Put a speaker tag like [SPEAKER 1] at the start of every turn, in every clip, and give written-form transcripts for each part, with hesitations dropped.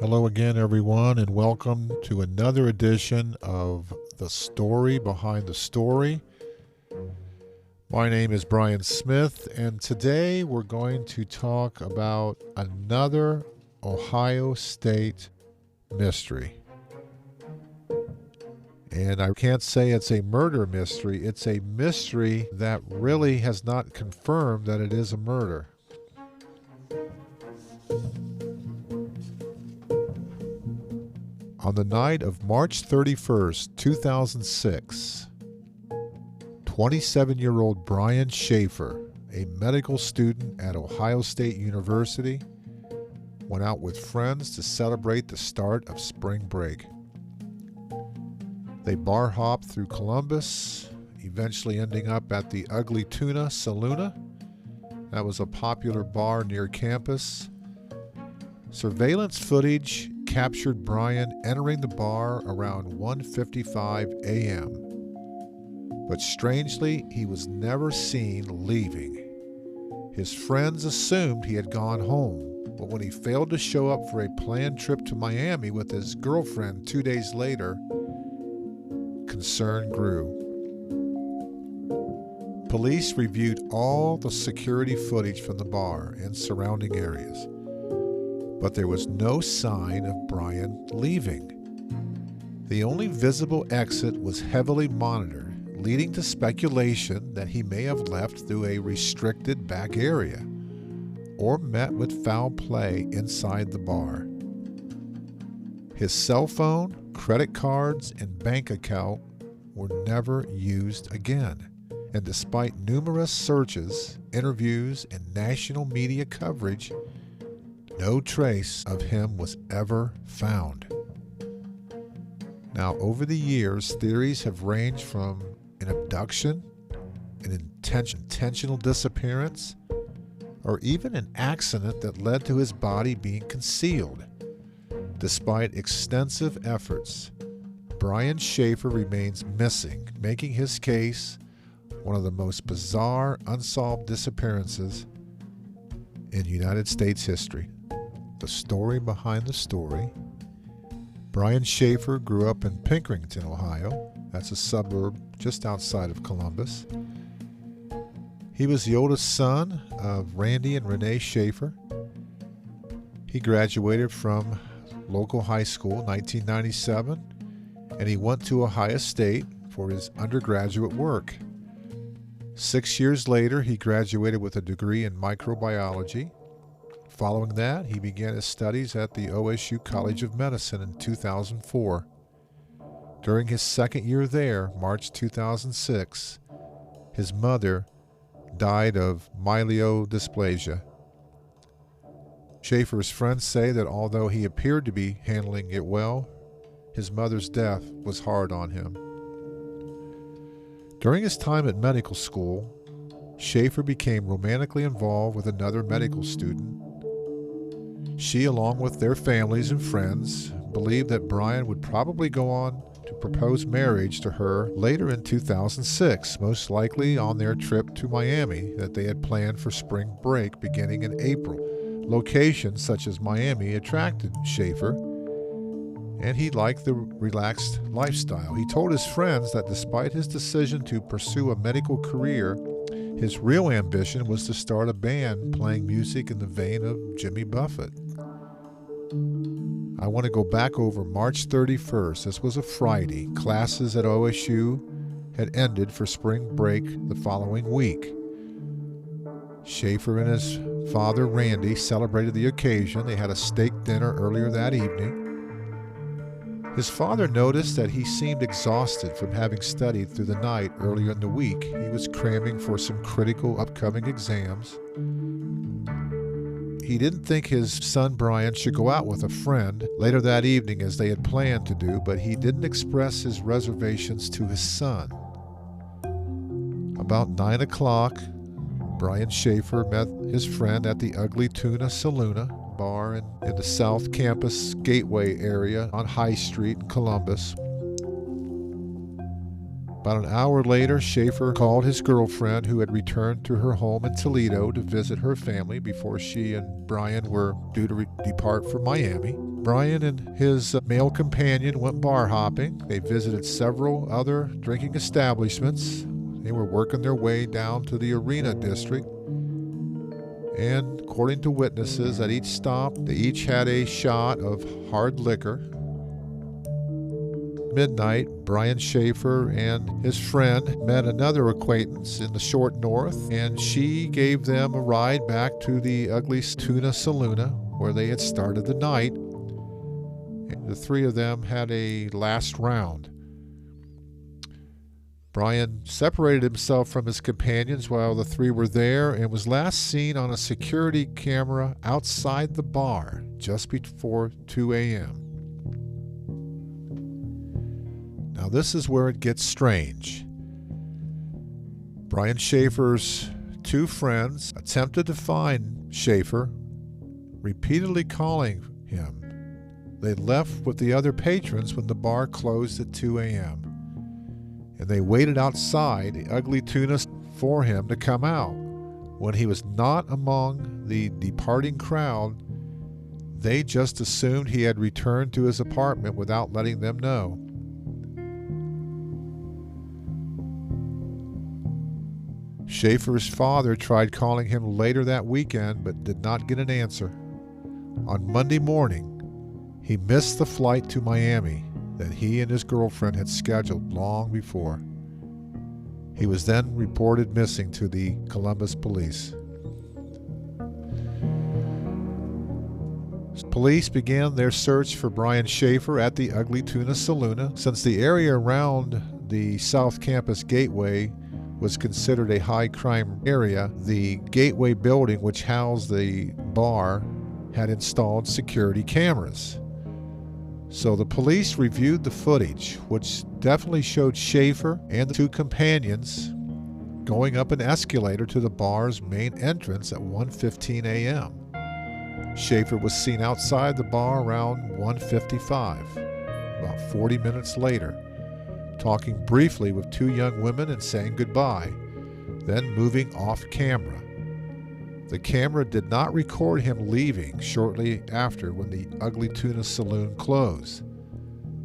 [SPEAKER 1] Hello again, everyone, and welcome to another edition of The Story Behind the Story. My name is Brian Smith, and today we're going to talk about another Ohio State mystery. And I can't say it's a murder mystery. It's a mystery that really has not confirmed that it is a murder. On the night of March 31st, 2006, 27-year-old Brian Shaffer, a medical student at Ohio State University, went out with friends to celebrate the start of spring break. They bar hopped through Columbus, eventually ending up at the Ugly Tuna Saloona. That was a popular bar near campus. Surveillance footage captured Brian entering the bar around 1:55 a.m. But strangely, he was never seen leaving. His friends assumed he had gone home, but when he failed to show up for a planned trip to Miami with his girlfriend 2 days later, concern grew. Police reviewed all the security footage from the bar and surrounding areas, but there was no sign of Brian leaving. The only visible exit was heavily monitored, leading to speculation that he may have left through a restricted back area or met with foul play inside the bar. His cell phone, credit cards, and bank account were never used again, and despite numerous searches, interviews, and national media coverage, no trace of him was ever found. Now, over the years, theories have ranged from an abduction, an intentional disappearance, or even an accident that led to his body being concealed. Despite extensive efforts, Brian Shaffer remains missing, making his case one of the most bizarre unsolved disappearances in United States history. The story behind the story. Brian Shaffer grew up in Pinkerton, Ohio. That's a suburb just outside of Columbus. He was the oldest son of Randy and Renee Shaffer. He graduated from local high school in 1997, and he went to Ohio State for his undergraduate work. 6 years later, he graduated with a degree in microbiology. Following that, he began his studies at the OSU College of Medicine in 2004. During his second year there, March 2006, his mother died of myelodysplasia. Shaffer's friends say that although he appeared to be handling it well, his mother's death was hard on him. During his time at medical school, Shaffer became romantically involved with another medical student. She, along with their families and friends, believed that Brian would probably go on to propose marriage to her later in 2006, most likely on their trip to Miami that they had planned for spring break beginning in April. Locations such as Miami attracted Shaffer, and he liked the relaxed lifestyle. He told his friends that despite his decision to pursue a medical career, his real ambition was to start a band playing music in the vein of Jimmy Buffett. I want to go back over March 31st. This was a Friday. Classes at OSU had ended for spring break the following week. Shaffer and his father, Randy, celebrated the occasion. They had a steak dinner earlier that evening. His father noticed that he seemed exhausted from having studied through the night earlier in the week. He was cramming for some critical upcoming exams. He didn't think his son Brian should go out with a friend later that evening as they had planned to do, but he didn't express his reservations to his son. About 9 o'clock, Brian Shaffer met his friend at the Ugly Tuna Saloona bar in the South Campus Gateway area on High Street in Columbus. About an hour later, Shaffer called his girlfriend, who had returned to her home in Toledo to visit her family before she and Brian were due to depart for Miami. Brian and his male companion went bar hopping. They visited several other drinking establishments. They were working their way down to the Arena District. And according to witnesses, at each stop, they each had a shot of hard liquor. Midnight, Brian Shaffer and his friend met another acquaintance in the short north, and she gave them a ride back to the Ugly Tuna Saloona, where they had started the night. And the three of them had a last round. Brian separated himself from his companions while the three were there and was last seen on a security camera outside the bar just before 2 a.m. Now, this is where it gets strange. Brian Shaffer's two friends attempted to find Shaffer, repeatedly calling him. They left with the other patrons when the bar closed at 2 a.m., and they waited outside the Ugly Tuna for him to come out. When he was not among the departing crowd, they just assumed he had returned to his apartment without letting them know. Shaffer's father tried calling him later that weekend but did not get an answer. On Monday morning, he missed the flight to Miami that he and his girlfriend had scheduled long before. He was then reported missing to the Columbus police. Police began their search for Brian Shaffer at the Ugly Tuna Saloona. Since the area around the South Campus Gateway was considered a high-crime area, the Gateway building, which housed the bar, had installed security cameras. So the police reviewed the footage, which definitely showed Shaffer and the two companions going up an escalator to the bar's main entrance at 1:15 a.m. Shaffer was seen outside the bar around 1:55, about 40 minutes later, talking briefly with two young women and saying goodbye, then moving off camera. The camera did not record him leaving shortly after when the Ugly Tuna Saloon closed.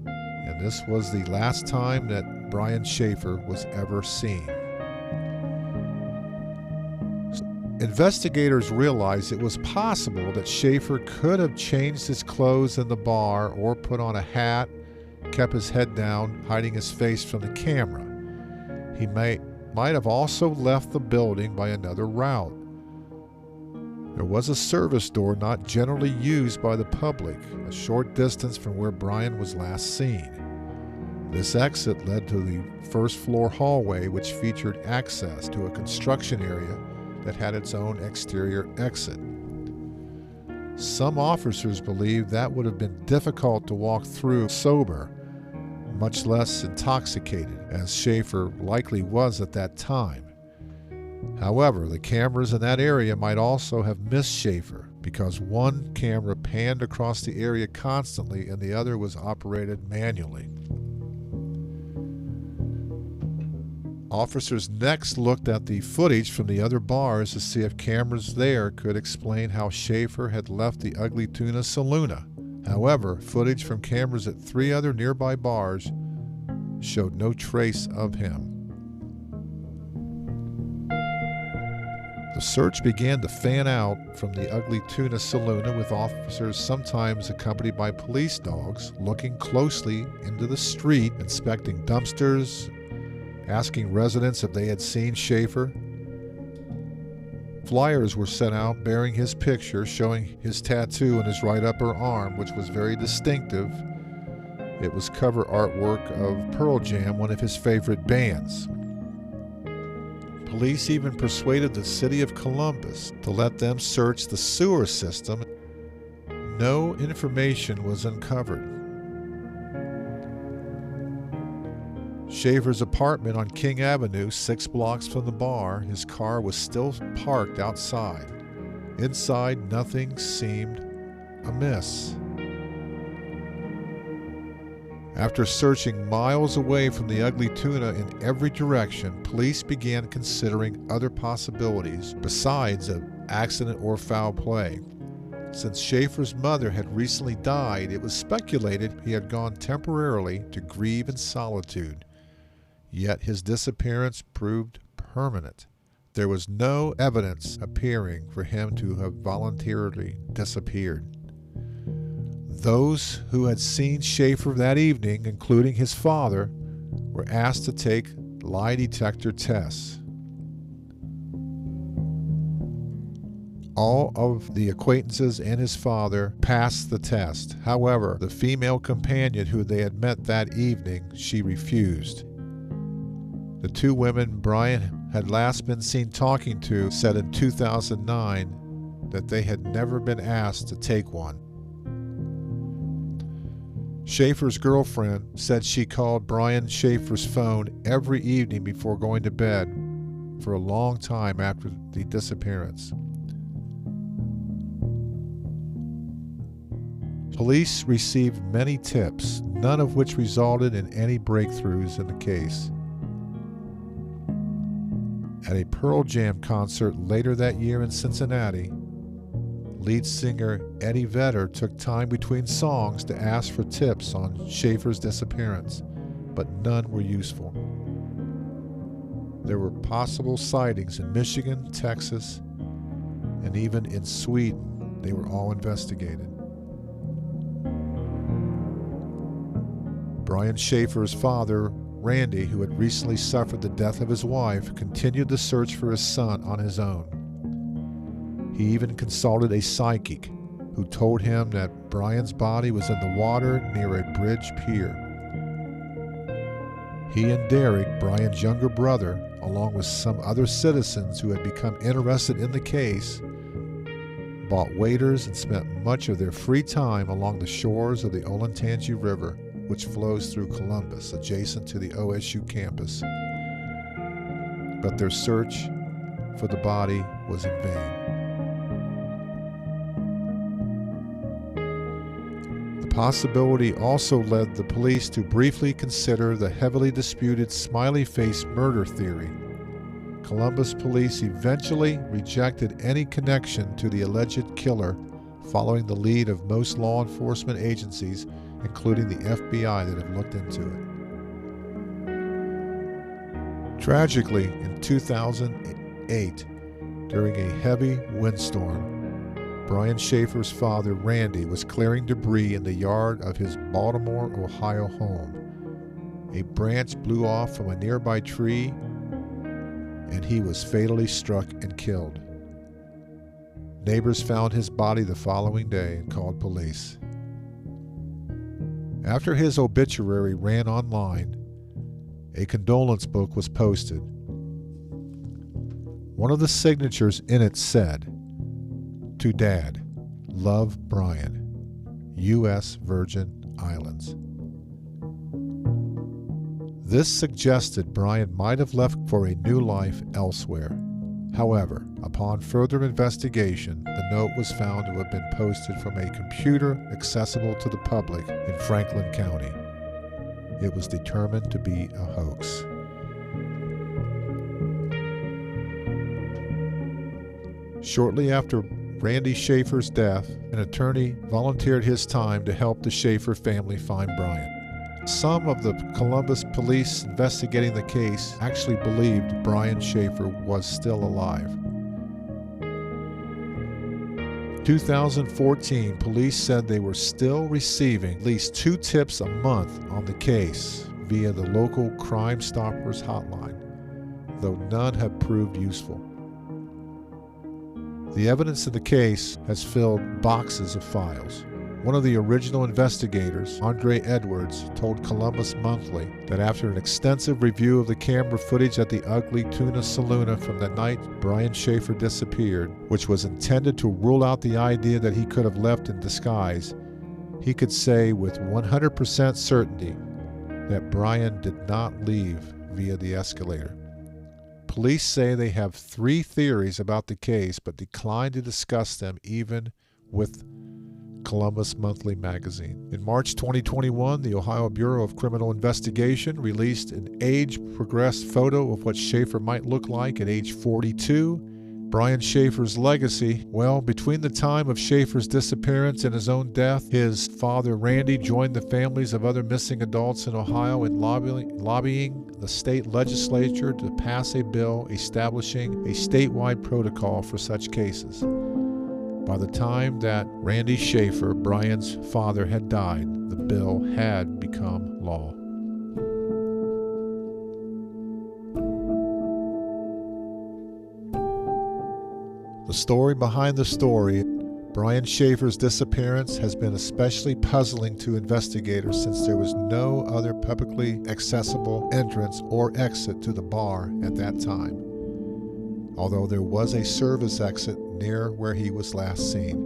[SPEAKER 1] And this was the last time that Brian Shaffer was ever seen. Investigators realized it was possible that Shaffer could have changed his clothes in the bar or put on a hat, kept his head down, hiding his face from the camera. He might have also left the building by another route. There was a service door not generally used by the public, a short distance from where Brian was last seen. This exit led to the first-floor hallway, which featured access to a construction area that had its own exterior exit. Some officers believed that would have been difficult to walk through sober, much less intoxicated, as Shaffer likely was at that time. However, the cameras in that area might also have missed Shaffer because one camera panned across the area constantly and the other was operated manually. Officers next looked at the footage from the other bars to see if cameras there could explain how Shaffer had left the Ugly Tuna Saloona. However, footage from cameras at three other nearby bars showed no trace of him. The search began to fan out from the Ugly Tuna Saloona, with officers sometimes accompanied by police dogs looking closely into the street, inspecting dumpsters, asking residents if they had seen Shaffer. Flyers were sent out bearing his picture, showing his tattoo on his right upper arm, which was very distinctive. It was cover artwork of Pearl Jam, one of his favorite bands. Police even persuaded the city of Columbus to let them search the sewer system. No information was uncovered. Shaffer's apartment on King Avenue, 6 blocks from the bar, his car was still parked outside. Inside, nothing seemed amiss. After searching miles away from the Ugly Tuna in every direction, police began considering other possibilities besides an accident or foul play. Since Shaffer's mother had recently died, it was speculated he had gone temporarily to grieve in solitude. Yet his disappearance proved permanent. There was no evidence appearing for him to have voluntarily disappeared. Those who had seen Shaffer that evening, including his father, were asked to take lie detector tests. All of the acquaintances and his father passed the test. However, the female companion who they had met that evening, she refused. The two women Brian had last been seen talking to said in 2009 that they had never been asked to take one. Shaffer's girlfriend said she called Brian Shaffer's phone every evening before going to bed for a long time after the disappearance. Police received many tips, none of which resulted in any breakthroughs in the case. At a Pearl Jam concert later that year in Cincinnati, lead singer Eddie Vedder took time between songs to ask for tips on Shaffer's disappearance, but none were useful. There were possible sightings in Michigan, Texas, and even in Sweden. They were all investigated. Brian Shaffer's father, Randy, who had recently suffered the death of his wife, continued the search for his son on his own. He even consulted a psychic who told him that Brian's body was in the water near a bridge pier. He and Derek, Brian's younger brother, along with some other citizens who had become interested in the case, bought waders and spent much of their free time along the shores of the Olentangy River, which flows through Columbus, adjacent to the OSU campus. But their search for the body was in vain. The possibility also led the police to briefly consider the heavily disputed smiley face murder theory. Columbus police eventually rejected any connection to the alleged killer, following the lead of most law enforcement agencies, including the FBI, that have looked into it. Tragically, in 2008, during a heavy windstorm, Brian Shaffer's father, Randy, was clearing debris in the yard of his Baltimore, Ohio home. A branch blew off from a nearby tree, and he was fatally struck and killed. Neighbors found his body the following day and called police. After his obituary ran online, a condolence book was posted. One of the signatures in it said, "To Dad, love Brian, U.S. Virgin Islands." This suggested Brian might have left for a new life elsewhere. However, upon further investigation, the note was found to have been posted from a computer accessible to the public in Franklin County. It was determined to be a hoax. Shortly after Randy Shaffer's death, an attorney volunteered his time to help the Shaffer family find Brian. Some of the Columbus police investigating the case actually believed Brian Shaffer was still alive. 2014, police said they were still receiving at least 2 tips a month on the case via the local Crime Stoppers hotline, though none have proved useful. The evidence in the case has filled boxes of files. One of the original investigators, Andre Edwards, told Columbus Monthly that after an extensive review of the camera footage at the Ugly Tuna Saloona from the night Brian Shaffer disappeared, which was intended to rule out the idea that he could have left in disguise, he could say with 100% certainty that Brian did not leave via the escalator. Police say they have 3 theories about the case, but decline to discuss them even with Columbus Monthly Magazine. In March 2021, the Ohio Bureau of Criminal Investigation released an age-progressed photo of what Shaffer might look like at age 42. Brian Shaffer's legacy, well, between the time of Shaffer's disappearance and his own death, his father Randy joined the families of other missing adults in Ohio in lobbying the state legislature to pass a bill establishing a statewide protocol for such cases. By the time that Randy Shaffer, Brian's father, had died, the bill had become law. The story behind the story, Brian Shaffer's disappearance, has been especially puzzling to investigators since there was no other publicly accessible entrance or exit to the bar at that time, although there was a service exit near where he was last seen.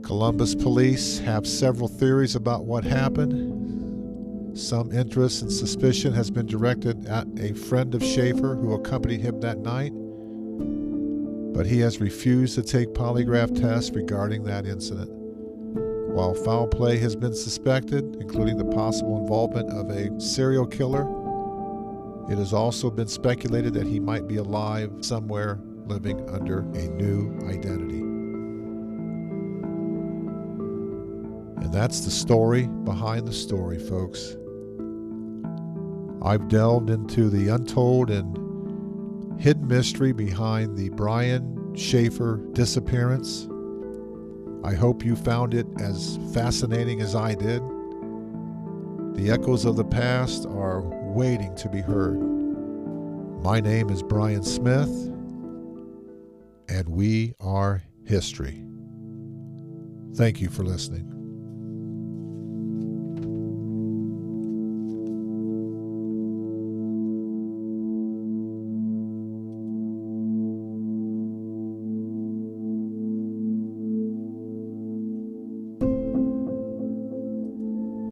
[SPEAKER 1] Columbus police have several theories about what happened. Some interest and suspicion has been directed at a friend of Shaffer who accompanied him that night, but he has refused to take polygraph tests regarding that incident. While foul play has been suspected, including the possible involvement of a serial killer, it has also been speculated that he might be alive somewhere, living under a new identity. And that's the story behind the story, folks. I've delved into the untold and hidden mystery behind the Brian Shaffer disappearance. I hope you found it as fascinating as I did. The echoes of the past are waiting to be heard. My name is Brian Smith, and we are history. Thank you for listening.